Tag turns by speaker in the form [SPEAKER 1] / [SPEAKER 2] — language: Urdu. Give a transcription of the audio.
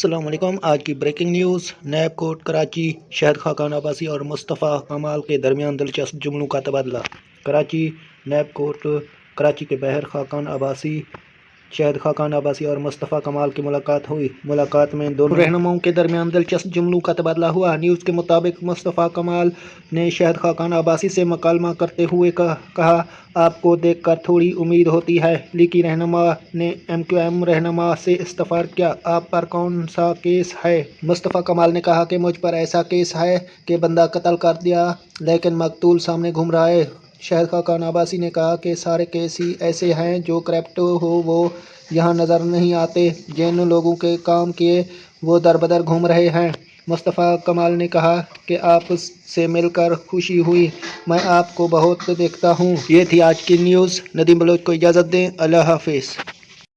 [SPEAKER 1] السلام علیکم۔ آج کی بریکنگ نیوز، نیب کوٹ کراچی، شہد خاقان عباسی اور مصطفیٰ کمال کے درمیان دلچسپ جملوں کا تبادلہ۔ کراچی، نیب کوٹ کراچی کے باہر خاقان عباسی، شہد خاقان عباسی اور مصطفیٰ کمال کی ملاقات ہوئی۔ ملاقات میں دونوں رہنماؤں کے درمیان دلچسپ جملوں کا تبادلہ ہوا۔ نیوز کے مطابق مصطفیٰ کمال نے شہد خاقان عباسی سے مکالمہ کرتے ہوئے کہا، آپ کو دیکھ کر تھوڑی امید ہوتی ہے۔ لیگی رہنما نے MQM رہنما سے استفسار کیا، آپ پر کون سا کیس ہے؟ مصطفیٰ کمال نے کہا کہ مجھ پر ایسا کیس ہے کہ بندہ قتل کر دیا لیکن مقتول سامنے گھوم رہا ہے۔ شہد خاقان عباسی نے کہا کہ سارے کیس ہی ایسے ہیں جو کرپٹ ہو وہ یہاں نظر نہیں آتے، جن لوگوں کے کام کیے وہ در بدر گھوم رہے ہیں۔ مصطفیٰ کمال نے کہا کہ آپ سے مل کر خوشی ہوئی، میں آپ کو بہت دیکھتا ہوں۔ یہ تھی آج کی نیوز۔ ندیم بلوچ کو اجازت دیں۔ اللہ حافظ۔